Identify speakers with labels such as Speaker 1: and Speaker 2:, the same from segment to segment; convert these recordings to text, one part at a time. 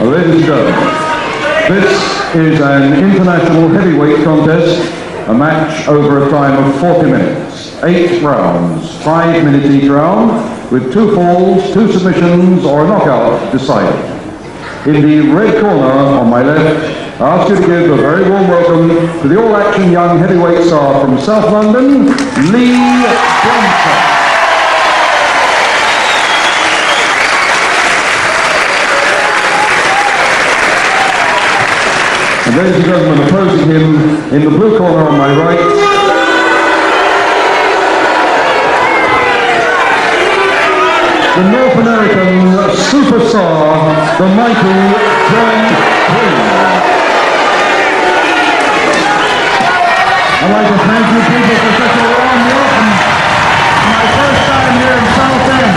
Speaker 1: Ladies and gentlemen, this is an international heavyweight contest, a match over a time of 40 minutes, 8 rounds, 5 minutes each round, with 2 falls, 2 submissions, or a knockout decided. In the red corner on my left, I ask you to give a very warm welcome to the all-action young heavyweight star from South London, Bronson. And ladies and gentlemen, opposing him in the blue corner on my right, the North American superstar, the mighty Quinn. I'd like to thank you people for such a warm welcome. My first time here in South End.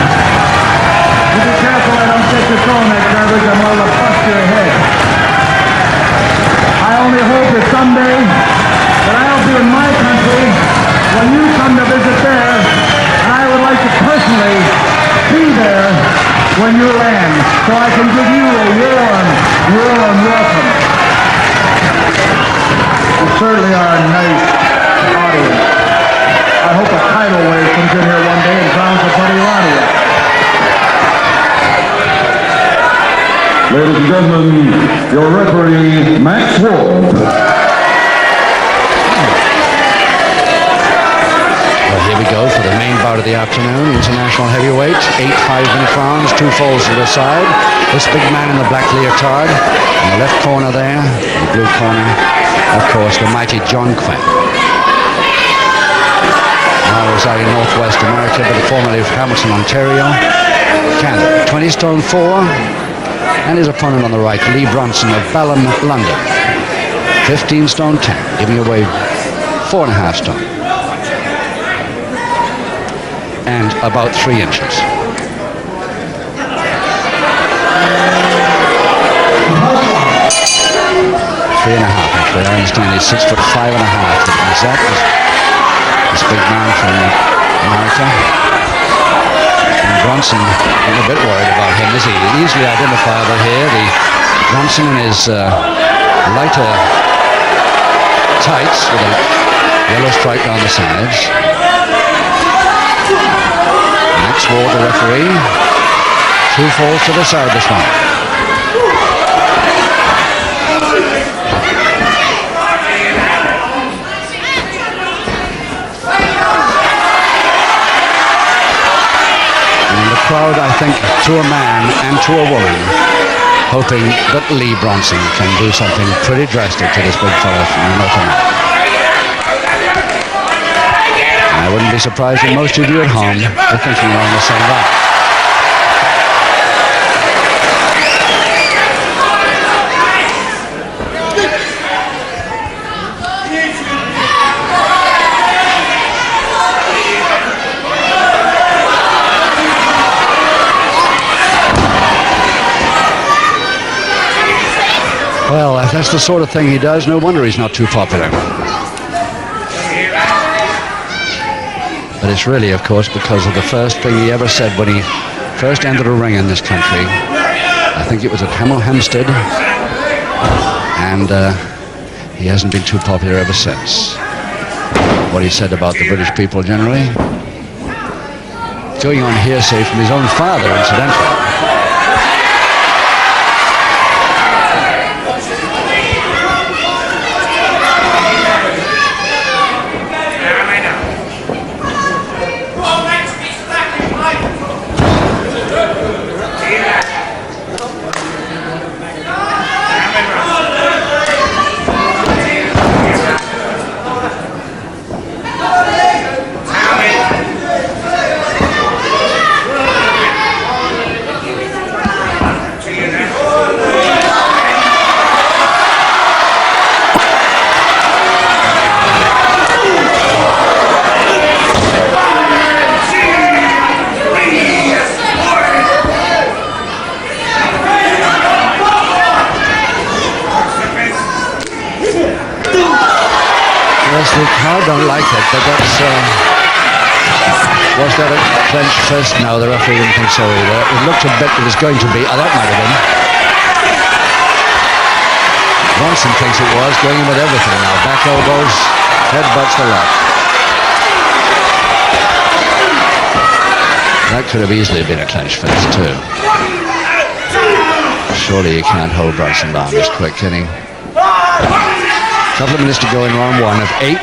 Speaker 1: You be careful I don't get your cognac garbage, I'm going to bust your head. I only hope that someday that I'll be in my country when you come to visit there, and I would like to personally be there when you land, so I can give you a warm welcome. You certainly are a nice audience. I hope a tidal wave comes in here one day and drowns the bloody lot of you. Ladies and gentlemen, your referee, Max Ward.
Speaker 2: Well, here we go for the main bout of the afternoon. International heavyweight, 8 5-minute rounds, 2 falls to the side. This big man in the black leotard, in the left corner there, in the blue corner, of course, the mighty John Quinn. Now residing in Northwest America, but formerly of Hamilton, Ontario, Canada. 20 stone 4, and his opponent on the right, Bronson of Balham, London. 15 stone 10, giving away 4.5 stone. And about 3 inches. 3.5 actually. I understand he's 6'5.5". Exact. This big man from America. And Bronson, I'm a bit worried about him, is he? Easily identifiable here. The Bronson in his lighter tights with a yellow stripe down the sides. Max Ward, the referee. 2 falls to the side this one. Crowd, I think, to a man and to a woman, hoping that Bronson can do something pretty drastic to this big fella from North America. And I wouldn't be surprised if most of you at home are thinking along the same line. Well, if that's the sort of thing he does, no wonder he's not too popular. But it's really, of course, because of the first thing he ever said when he first entered a ring in this country. I think it was at Hemel Hempstead, and he hasn't been too popular ever since. What he said about the British people generally. Going on hearsay from his own father, incidentally. The crowd don't like it, but that's... was that a clenched fist? No, the referee didn't think so either. It looked a bit it was going to be. Oh, that might have been. Bronson thinks it was, going in with everything now. Back elbows, headbutts the lot. That could have easily been a clinch finish too. Surely you can't hold Bronson down this quick, can he? Couple of minutes to go in round 1 of 8. 8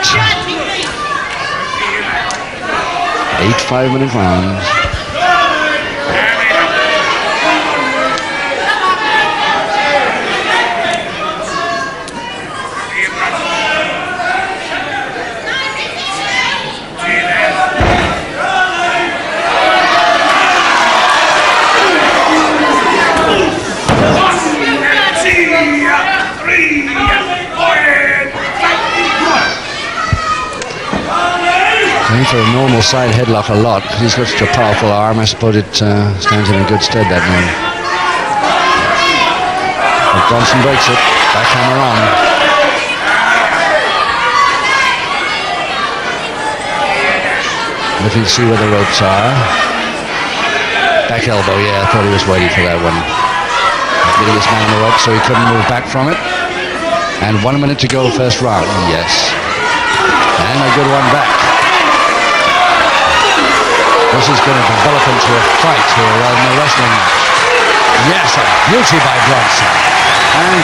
Speaker 2: 5-minute rounds. For a normal side headlock a lot. He's got such a powerful arm. I suppose it stands him in good stead, that man. But Bronson breaks it. Backhammer on. Looking to see where the ropes are. Back elbow, yeah, I thought he was waiting for that one. Getting his man on the rope so he couldn't move back from it. And 1 minute to go, first round. Yes. And a good one back. This is going to develop into a fight here rather than a wrestling match. Yes, a beauty by Bronson. And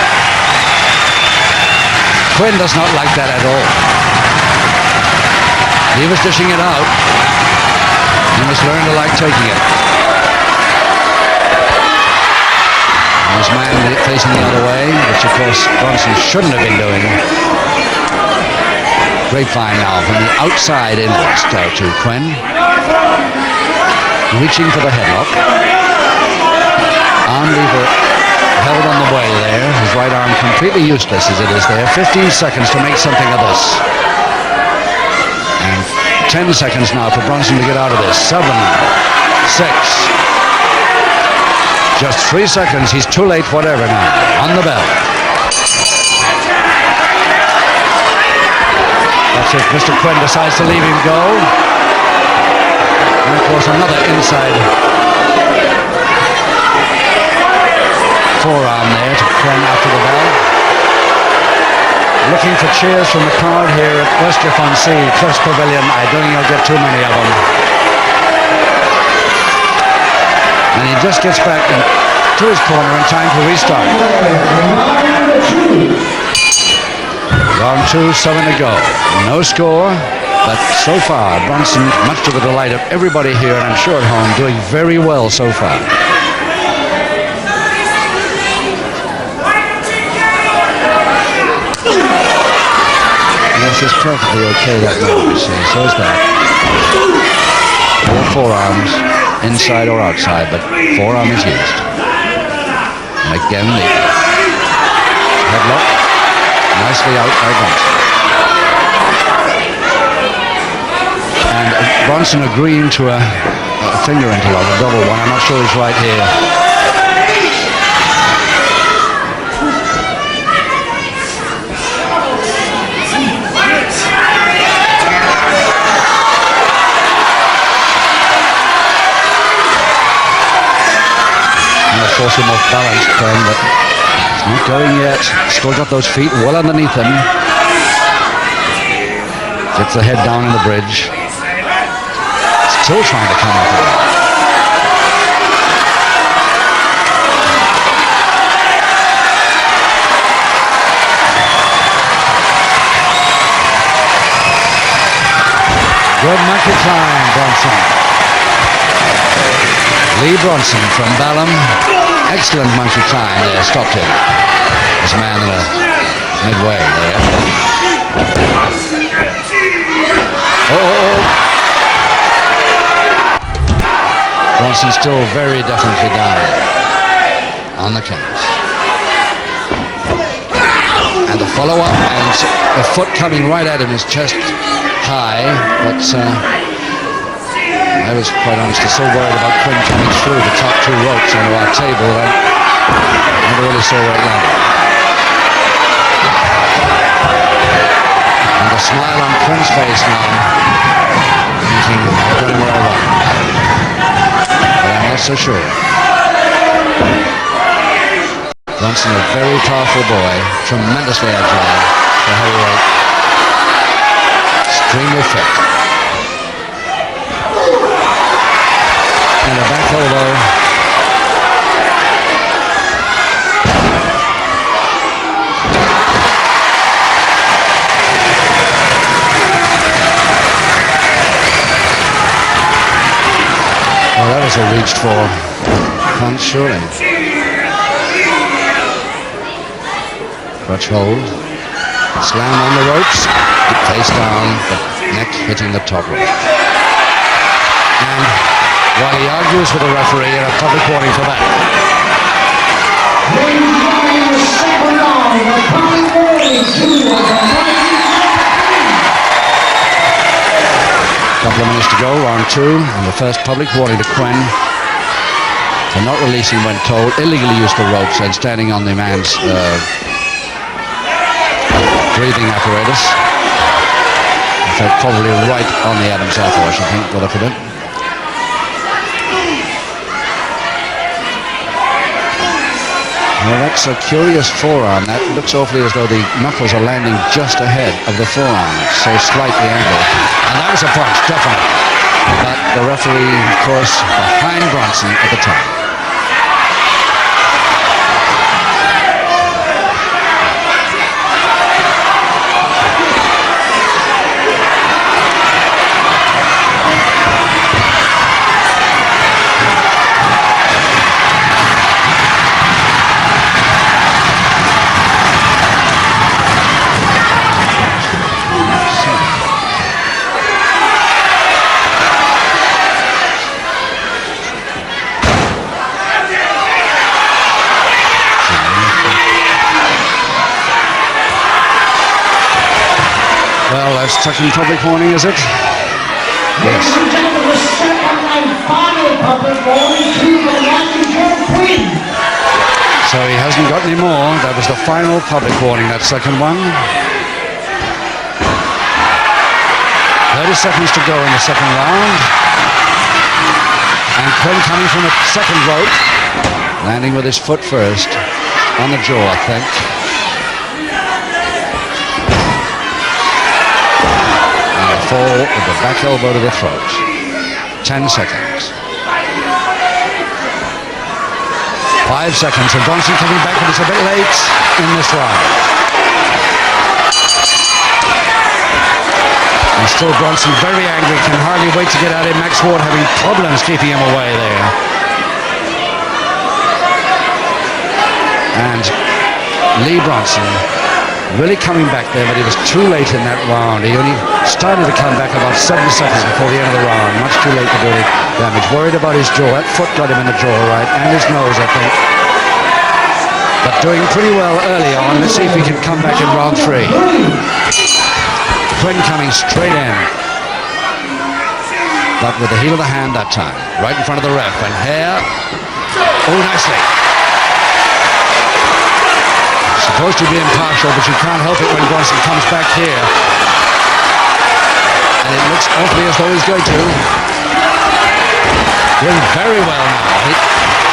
Speaker 2: Quinn does not like that at all. He was dishing it out. He must learn to like taking it. And his man facing the other way, which of course Bronson shouldn't have been doing. Grapevine now from the outside inwards out to Quinn. Reaching for the headlock. Arm lever held on the way there. His right arm completely useless as it is there. 15 seconds to make something of this. And 10 seconds now for Bronson to get out of this. 7, 6. Just 3 seconds. He's too late, whatever now. On the bell. That's if Mr. Quinn decides to leave him go. And of course another inside forearm there to Quinn after the bell. Looking for cheers from the crowd here at Wester-on-Sea Cliffs Pavilion. I don't think I'll get too many of them. And he just gets back to his corner in time to restart. Round 2, 7 to go. No score. But so far, Bronson, much to the delight of everybody here, and I'm sure at home, doing very well so far. This is perfectly okay, that move, you see. So is that. 4 forearms, inside or outside, but forearm is used. And again, the headlock, nicely out by Bronson. And Bronson agreeing to a finger interlock, a double one. I'm not sure he's right here. And of course, him off balance, Quinn, but it's not going yet. Still got those feet well underneath him. Gets the head down in the bridge. Still trying to come up with it. Good monkey climb, Bronson. Lee Bronson from Balham. Excellent monkey climb there, stopped him. This man in a midway there. Oh. Bronson still very definitely down on the canvas. And the follow-up, and a foot coming right at him, his chest high, but I was quite honestly so worried about Quinn coming through the top 2 ropes onto our table that I never really saw where it landed. And the smile on Quinn's face now, thinking, I've got him where I want him. But I'm not so sure. Bronson, a very powerful boy, tremendously agile for heavyweight, extremely fit. And a back elbow. Well, that was a reached for punch, surely. Crutch hold. Slam on the ropes. Face down, but neck hitting the top rope. And while he argues with the referee, a public warning for that. Couple of minutes to go, round 2, and the first public warning to Quinn for not releasing when told, illegally used the ropes and standing on the man's breathing apparatus. In fact, probably right on the Adam's apple, I should think, by the look of it. Well, that's a curious forearm. That looks awfully as though the knuckles are landing just ahead of the forearm, so slightly angled. And that was a punch, definitely. But the referee, of course, behind Bronson at the time. Well, that's touching public warning, is it? Yes.
Speaker 3: The second and final public warning to the Washington Quinn.
Speaker 2: So he hasn't got any more. That was the final public warning, that second one. 30 seconds to go in the second round. And Quinn coming from the second rope, landing with his foot first on the jaw, I think. Fall with the back elbow to the throat. 10 seconds. 5 seconds, and Bronson coming back, but it's a bit late in this round. And still Bronson very angry, can hardly wait to get out of Max Ward having problems keeping him away there. And Lee Bronson really coming back there, but he was too late in that round. He only started to come back about 7 seconds before the end of the round. Much too late to do any damage. Worried about his jaw. That foot got him in the jaw, right? And his nose, I think. But doing pretty well early on. Let's see if he can come back in round 3. Quinn coming straight in. But with the heel of the hand that time. Right in front of the ref. And here. Oh, nicely. Supposed to be impartial, but you can't help it when Bronson comes back here. And it looks awfully as though he's going to. Doing very well now.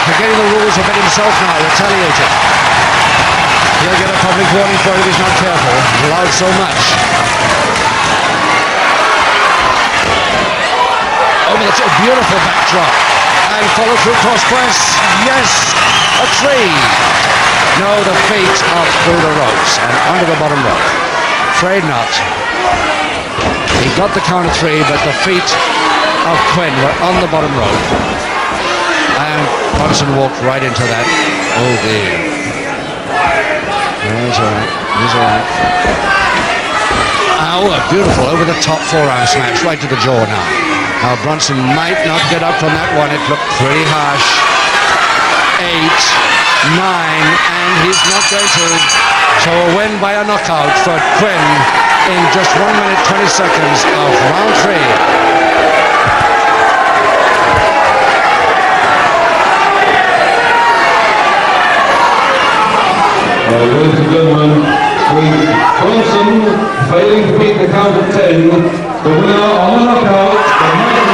Speaker 2: Forgetting the rules a bit himself now, retaliating. He'll get a public warning for it if he's not careful. He's allowed so much. Oh, but it's a beautiful backdrop. And follow through cross press. Yes, a 3. No, the feet up through the ropes and onto the bottom rope. Afraid not. He got the count of 3, but the feet of Quinn were on the bottom rope. And Bronson walked right into that. Oh dear. He's all right. He's all right. Oh, a beautiful over the top forearm smash right to the jaw now. Now Bronson might not get up from that one. It looked pretty harsh. 8. 9, and he's not going to. So a win by a knockout for Quinn in just 1 minute 20 seconds of round 3.
Speaker 1: Ladies and gentlemen, with Bronson failing to beat the count of 10, the winner on the knockout, the